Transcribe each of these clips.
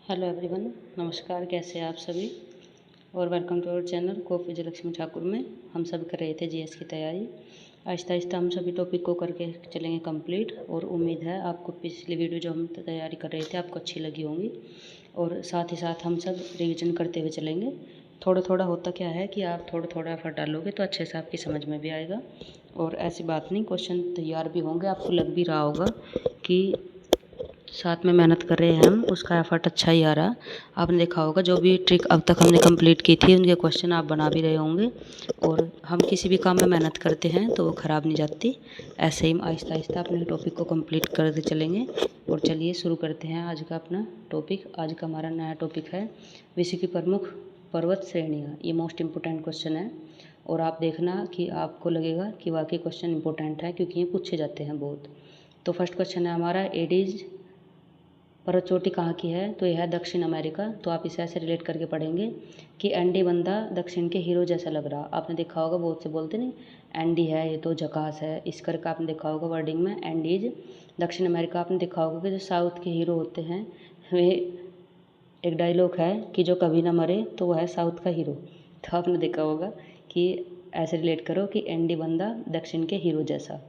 Hello everyone, नमस्कार। कैसे हैं आप सभी और वेलकम टू आवर चैनल कोप विजयलक्ष्मी ठाकुर में हम सब कर रहे थे जीएस की तैयारी। आहिस्ता आहिस्ता हम सभी टॉपिक को करके चलेंगे कंप्लीट और उम्मीद है आपको पिछली वीडियो जो हम तैयारी कर रहे थे आपको अच्छी लगी होंगी और साथ ही साथ हम सब रिविज़न करते हुए चलेंगे। थोड़ा थोड़ा होता क्या है कि आप थोड़ा थोड़ा एफर्ट डालोगे तो अच्छे से आपकी समझ में भी आएगा और ऐसी बात नहीं, क्वेश्चन तैयार भी होंगे, आपको लग भी रहा होगा कि साथ में मेहनत कर रहे हैं हम, उसका एफर्ट अच्छा ही आ रहा। आपने देखा होगा जो भी ट्रिक अब तक हमने कंप्लीट की थी उनके क्वेश्चन आप बना भी रहे होंगे और हम किसी भी काम में मेहनत करते हैं तो वो ख़राब नहीं जाती। ऐसे ही आहिस्ता आहिस्ता अपने टॉपिक को कंप्लीट करते चलेंगे। और चलिए शुरू करते हैं आज का अपना टॉपिक। आज का हमारा नया टॉपिक है विश्व की प्रमुख पर्वत श्रेणियाँ। ये मोस्ट इम्पोर्टेंट क्वेश्चन है और आप देखना कि आपको लगेगा कि वाकई क्वेश्चन इंपॉर्टेंट है क्योंकि ये पूछे जाते हैं बहुत। तो फर्स्ट क्वेश्चन है हमारा, एडीज पर्वत चोटी कहाँ की है? तो यह है दक्षिण अमेरिका। तो आप इसे ऐसे रिलेट करके पढ़ेंगे कि एंडी बंदा दक्षिण के हीरो जैसा लग रहा। आपने देखा होगा बहुत से बोलते नहीं एंडी है ये तो झकास है, इस करके आपने देखा होगा वर्डिंग में एंडीज दक्षिण अमेरिका। आपने देखा होगा कि जो साउथ के हीरो होते हैं वे, एक डायलॉग है कि जो कभी ना मरे तो वह है साउथ का हीरो। तो आपने देखा होगा कि ऐसे रिलेट करो कि एंडी बंदा दक्षिण के हीरो जैसा।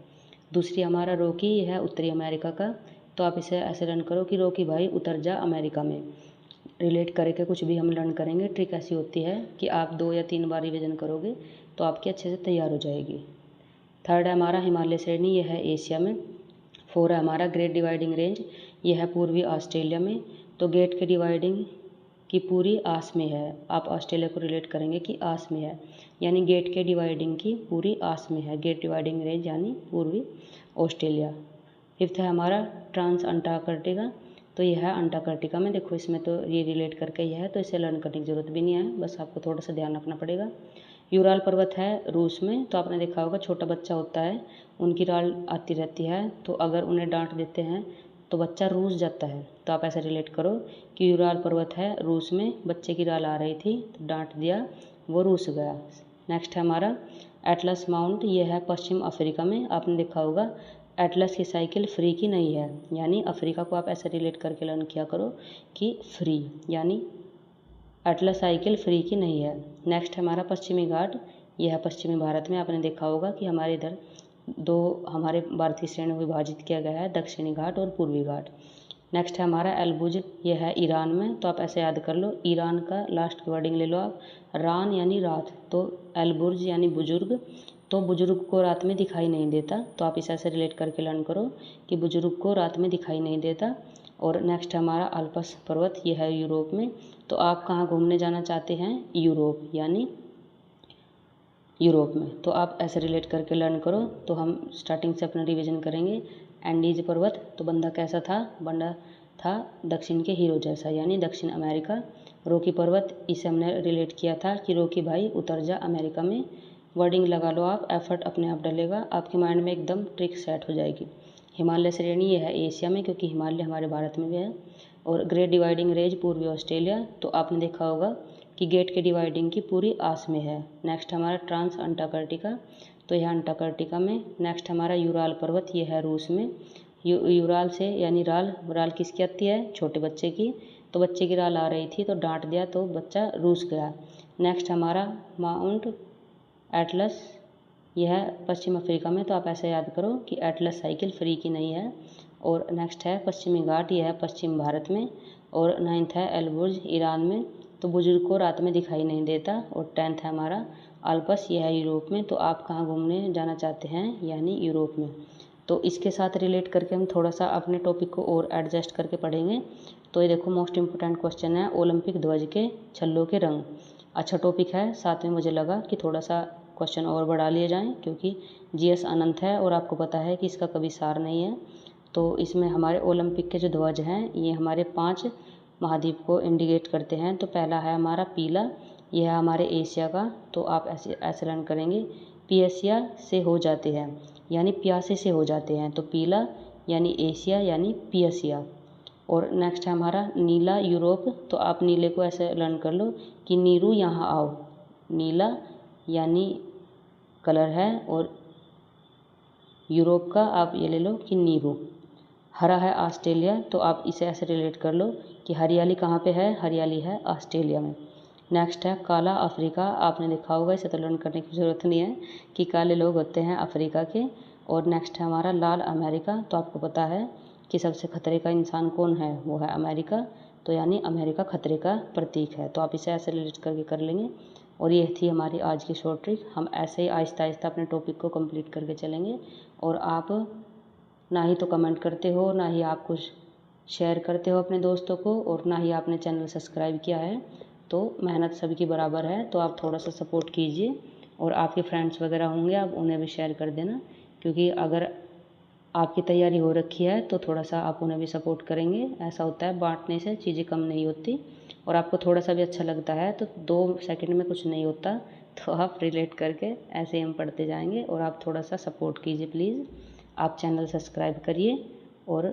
दूसरी हमारा रॉकी है उत्तरी अमेरिका का। तो आप इसे ऐसे लर्न करो कि रॉकी भाई उतर जा अमेरिका में। रिलेट करके कुछ भी हम लर्न करेंगे। ट्रिक ऐसी होती है कि आप 2 या 3 बार रिविजन करोगे तो आपकी अच्छे से तैयार हो जाएगी। थर्ड है हमारा हिमालय श्रेणी, यह है एशिया में। 4 है हमारा ग्रेट डिवाइडिंग रेंज, यह है पूर्वी ऑस्ट्रेलिया में। तो गेट के डिवाइडिंग की पूरी आस में है। आप ऑस्ट्रेलिया को रिलेट करेंगे कि आस में है, यानी गेट के डिवाइडिंग की पूरी आस में है। गेट डिवाइडिंग रेंज यानी पूर्वी ऑस्ट्रेलिया। फिफ्थ है हमारा ट्रांस अंटार्कटिका। तो यह है अंटार्कटिका में। देखो इसमें तो ये रिलेट करके यह है तो इसे लर्न करने की ज़रूरत भी नहीं है, बस आपको थोड़ा सा ध्यान रखना पड़ेगा। यूराल पर्वत है रूस में। तो आपने देखा होगा छोटा बच्चा होता है उनकी राल आती रहती है, तो अगर उन्हें डांट देते हैं तो बच्चा रूस जाता है। तो आप ऐसे रिलेट करो कि यूराल पर्वत है रूस में, बच्चे की राल आ रही थी तो डांट दिया, वो रूस गया। नेक्स्ट है हमारा एटलस माउंट, ये है पश्चिम अफ्रीका में। आपने देखा होगा एटलस की साइकिल फ्री की नहीं है, यानी अफ्रीका को आप ऐसे रिलेट करके लर्न किया करो कि फ्री, यानी एटलस साइकिल फ्री की नहीं है। नेक्स्ट है हमारा पश्चिमी घाट, यह है पश्चिमी भारत में। आपने देखा होगा कि हमारे इधर दो हमारे भारत की श्रेणियों में विभाजित किया गया है, दक्षिणी घाट और पूर्वी घाट। नेक्स्ट है हमारा एलबुज, यह है ईरान में। तो आप ऐसे याद कर लो, ईरान का लास्ट की वर्डिंग ले लो आप, रान यानी रात, तो एलबुर्ज यानी बुजुर्ग। तो बुजुर्ग को रात में दिखाई नहीं देता, तो आप इसे ऐसे रिलेट करके लर्न करो कि बुजुर्ग को रात में दिखाई नहीं देता। और नेक्स्ट हमारा अल्पस पर्वत, यह है यूरोप में। तो आप कहाँ घूमने जाना चाहते हैं? यूरोप, यानी यूरोप में। तो आप ऐसे रिलेट करके लर्न करो। तो हम स्टार्टिंग से अपना रिवीजन करेंगे। एंडीज पर्वत, तो बंदा कैसा था? बंदा था दक्षिण के हीरो जैसा, यानी दक्षिण अमेरिका। रॉकी पर्वत, इसे हमने रिलेट किया था कि रॉकी भाई उतर जा अमेरिका में। वर्डिंग लगा लो आप, एफर्ट अपने आप डलेगा, आपके माइंड में एकदम ट्रिक सेट हो जाएगी। हिमालय श्रेणी, यह है एशिया में क्योंकि हिमालय हमारे भारत में भी है। और ग्रेट डिवाइडिंग रेंज पूर्वी ऑस्ट्रेलिया। तो आपने देखा होगा कि गेट के डिवाइडिंग की पूरी आस में है। नेक्स्ट हमारा ट्रांस अंटार्कटिका, तो यह अंटार्कटिका में। नेक्स्ट हमारा यूराल पर्वत, यह है रूस में। यूराल से यानी राल, राल किसकी आती है? छोटे बच्चे की। तो बच्चे की राल आ रही थी तो डांट दिया तो बच्चा रूस गया। नेक्स्ट हमारा माउंट एटलस, यह पश्चिम अफ्रीका में। तो आप ऐसे याद करो कि एटलस साइकिल फ्री की नहीं है। और नेक्स्ट है पश्चिमी घाट, यह है पश्चिम भारत में। और 9th है एलबुर्ज, ईरान में। तो बुजुर्ग को रात में दिखाई नहीं देता। और 10th है हमारा अल्पस, यह है यूरोप में। तो आप कहाँ घूमने जाना चाहते हैं? यानी यूरोप में। तो इसके साथ रिलेट करके हम थोड़ा सा अपने टॉपिक को और एडजस्ट करके पढ़ेंगे। तो ये देखो मोस्ट इम्पोर्टेंट क्वेश्चन है, ओलंपिक ध्वज के छल्लों के रंग। अच्छा टॉपिक है, साथ में मुझे लगा कि थोड़ा सा क्वेश्चन और बढ़ा लिए जाएं क्योंकि जीएस अनंत है और आपको पता है कि इसका कभी सार नहीं है। तो इसमें हमारे ओलंपिक के जो ध्वज हैं ये हमारे 5 महाद्वीप को इंडिकेट करते हैं। तो पहला है हमारा पीला, यह है हमारे एशिया का। तो आप ऐसे लर्न करेंगे, पियसिया से हो जाते हैं, यानी प्यासे से हो जाते हैं। तो पीला यानी एशिया यानी पियसिया। और नेक्स्ट है हमारा नीला, यूरोप। तो आप नीले को ऐसे लर्न कर लो कि नीरू यहाँ आओ। नीला यानी कलर है और यूरोप का आप ये ले लो कि नीरू। हरा है ऑस्ट्रेलिया। तो आप इसे ऐसे रिलेट कर लो कि हरियाली कहाँ पे है, हरियाली है ऑस्ट्रेलिया में। नेक्स्ट है काला अफ्रीका, आपने देखा होगा, इसे तो लर्न करने की ज़रूरत नहीं है कि काले लोग होते हैं अफ्रीका के। और नेक्स्ट है हमारा लाल अमेरिका, तो आपको पता है कि सबसे खतरे का इंसान कौन है, वो है अमेरिका, तो यानी अमेरिका खतरे का प्रतीक है। तो आप इसे ऐसे रिलेट करके कर लेंगे। और ये थी हमारी आज की शॉर्ट ट्रिक। हम ऐसे ही आहिस्ता आहिस्ता अपने टॉपिक को कंप्लीट करके चलेंगे। और आप ना ही तो कमेंट करते हो, ना ही आप कुछ शेयर करते हो अपने दोस्तों को, और ना ही आपने चैनल सब्सक्राइब किया है। तो मेहनत सभी की बराबर है, तो आप थोड़ा सा सपोर्ट कीजिए। और आपके फ्रेंड्स वगैरह होंगे, आप उन्हें भी शेयर कर देना, क्योंकि अगर आपकी तैयारी हो रखी है तो थोड़ा सा आप उन्हें भी सपोर्ट करेंगे। ऐसा होता है, बांटने से चीज़ें कम नहीं होती। और आपको थोड़ा सा भी अच्छा लगता है तो 2 सेकंड में कुछ नहीं होता, तो आप रिलेट करके ऐसे ही हम पढ़ते जाएंगे। और आप थोड़ा सा सपोर्ट कीजिए प्लीज़। आप चैनल सब्सक्राइब करिए और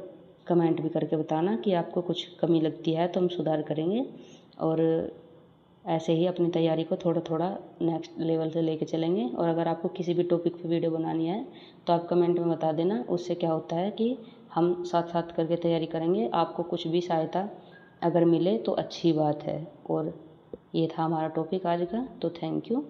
कमेंट भी करके बताना कि आपको कुछ कमी लगती है, तो हम सुधार करेंगे। और ऐसे ही अपनी तैयारी को थोड़ा थोड़ा नेक्स्ट लेवल से लेके चलेंगे। और अगर आपको किसी भी टॉपिक पे वीडियो बनानी है तो आप कमेंट में बता देना। उससे क्या होता है कि हम साथ साथ करके तैयारी करेंगे। आपको कुछ भी सहायता अगर मिले तो अच्छी बात है। और ये था हमारा टॉपिक आज का, तो थैंक यू।